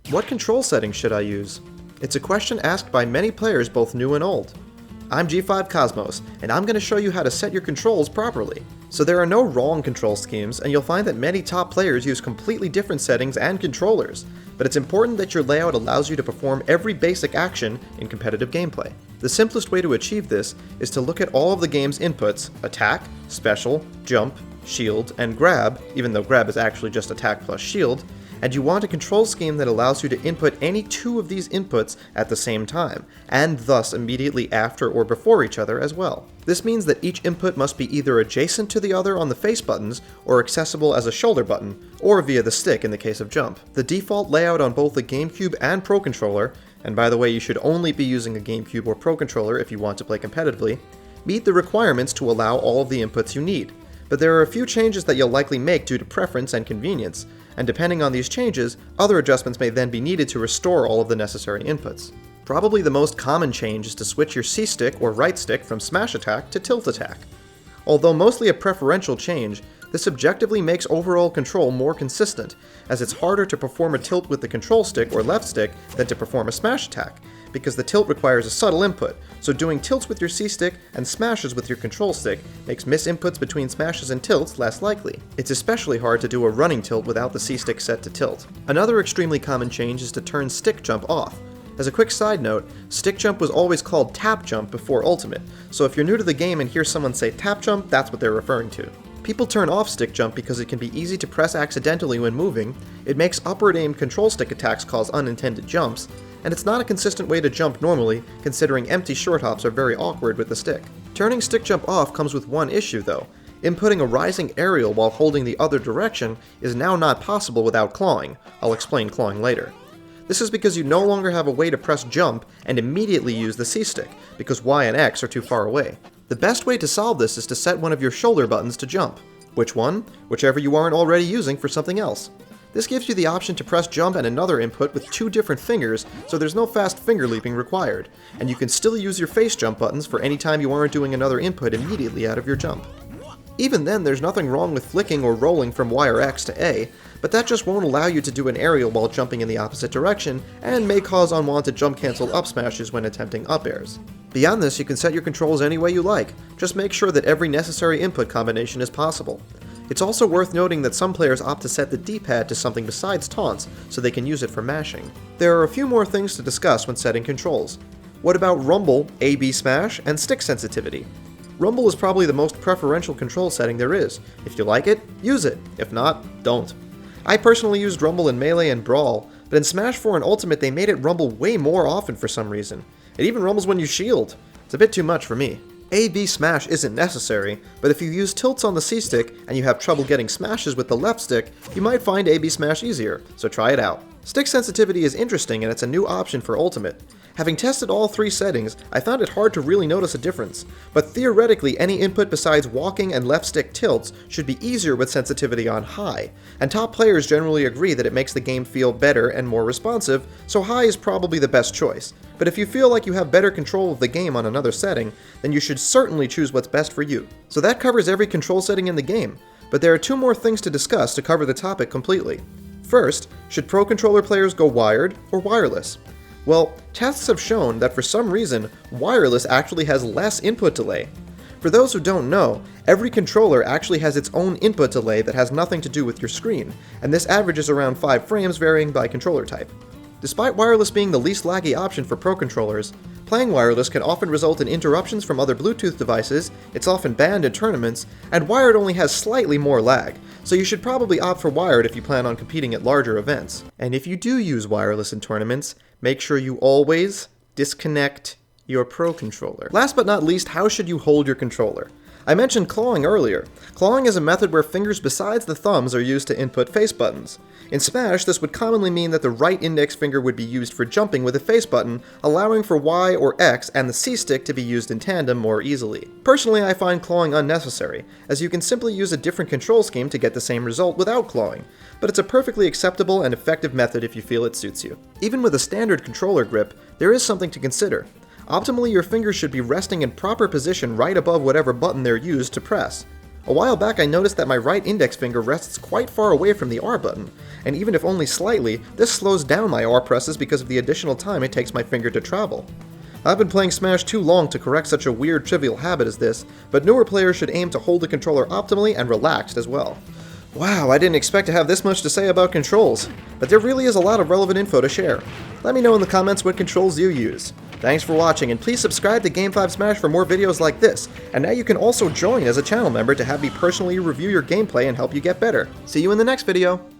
What control settings should I use? It's a question asked by many players both new and old. I'm G5 Cosmos, and I'm going to show you how to set your controls properly. So there are no wrong control schemes, and you'll find that many top players use completely different settings and controllers, but it's important that your layout allows you to perform every basic action in competitive gameplay. The simplest way to achieve this is to look at all of the game's inputs: attack, special, jump, shield, and grab, even though grab is actually just attack plus shield, and you want a control scheme that allows you to input any two of these inputs at the same time, and thus immediately after or before each other as well. This means that each input must be either adjacent to the other on the face buttons, or accessible as a shoulder button, or via the stick in the case of jump. The default layout on both the GameCube and Pro Controller, and by the way you should only be using a GameCube or Pro Controller if you want to play competitively, meet the requirements to allow all of the inputs you need. But there are a few changes that you'll likely make due to preference and convenience, and depending on these changes, other adjustments may then be needed to restore all of the necessary inputs. Probably the most common change is to switch your C-stick or right stick from smash attack to tilt attack. Although mostly a preferential change, this objectively makes overall control more consistent, as it's harder to perform a tilt with the control stick or left stick than to perform a smash attack, because the tilt requires a subtle input, so doing tilts with your C-stick and smashes with your control stick makes misinputs between smashes and tilts less likely. It's especially hard to do a running tilt without the C-stick set to tilt. Another extremely common change is to turn stick jump off. As a quick side note, stick jump was always called tap jump before Ultimate, so if you're new to the game and hear someone say tap jump, that's what they're referring to. People turn off stick jump because it can be easy to press accidentally when moving, it makes upward aimed control stick attacks cause unintended jumps, and it's not a consistent way to jump normally, considering empty short hops are very awkward with the stick. Turning stick jump off comes with one issue though. Inputting a rising aerial while holding the other direction is now not possible without clawing. I'll explain clawing later. This is because you no longer have a way to press jump and immediately use the C-stick, because Y and X are too far away. The best way to solve this is to set one of your shoulder buttons to jump. Which one? Whichever you aren't already using for something else. This gives you the option to press jump and another input with two different fingers, so there's no fast finger leaping required, and you can still use your face jump buttons for any time you aren't doing another input immediately out of your jump. Even then, there's nothing wrong with flicking or rolling from Y or X to A, but that just won't allow you to do an aerial while jumping in the opposite direction, and may cause unwanted jump cancel up smashes when attempting up airs. Beyond this, you can set your controls any way you like, just make sure that every necessary input combination is possible. It's also worth noting that some players opt to set the D-pad to something besides taunts, so they can use it for mashing. There are a few more things to discuss when setting controls. What about rumble, A-B smash, and stick sensitivity? Rumble is probably the most preferential control setting there is. If you like it, use it. If not, don't. I personally used rumble in Melee and Brawl, but in Smash 4 and Ultimate they made it rumble way more often for some reason. It even rumbles when you shield. It's a bit too much for me. A-B smash isn't necessary, but if you use tilts on the C-stick and you have trouble getting smashes with the left stick, you might find A-B smash easier, so try it out. Stick sensitivity is interesting and it's a new option for Ultimate. Having tested all three settings, I found it hard to really notice a difference, but theoretically any input besides walking and left stick tilts should be easier with sensitivity on high, and top players generally agree that it makes the game feel better and more responsive, so high is probably the best choice. But if you feel like you have better control of the game on another setting, then you should certainly choose what's best for you. So that covers every control setting in the game, but there are two more things to discuss to cover the topic completely. First, should Pro Controller players go wired or wireless? Well, tests have shown that for some reason, wireless actually has less input delay. For those who don't know, every controller actually has its own input delay that has nothing to do with your screen, and this averages around 5 frames varying by controller type. Despite wireless being the least laggy option for Pro Controllers, playing wireless can often result in interruptions from other Bluetooth devices, it's often banned in tournaments, and wired only has slightly more lag, so you should probably opt for wired if you plan on competing at larger events. And if you do use wireless in tournaments, make sure you always disconnect your Pro Controller. Last but not least, how should you hold your controller? I mentioned clawing earlier. Clawing is a method where fingers besides the thumbs are used to input face buttons. In Smash, this would commonly mean that the right index finger would be used for jumping with a face button, allowing for Y or X and the C-stick to be used in tandem more easily. Personally, I find clawing unnecessary, as you can simply use a different control scheme to get the same result without clawing, but it's a perfectly acceptable and effective method if you feel it suits you. Even with a standard controller grip, there is something to consider. Optimally, your fingers should be resting in proper position right above whatever button they're used to press. A while back I noticed that my right index finger rests quite far away from the R button, and even if only slightly, this slows down my R presses because of the additional time it takes my finger to travel. I've been playing Smash too long to correct such a weird trivial habit as this, but newer players should aim to hold the controller optimally and relaxed as well. Wow, I didn't expect to have this much to say about controls, but there really is a lot of relevant info to share. Let me know in the comments what controls you use. Thanks for watching, and please subscribe to Game5 Smash for more videos like this, and now you can also join as a channel member to have me personally review your gameplay and help you get better. See you in the next video!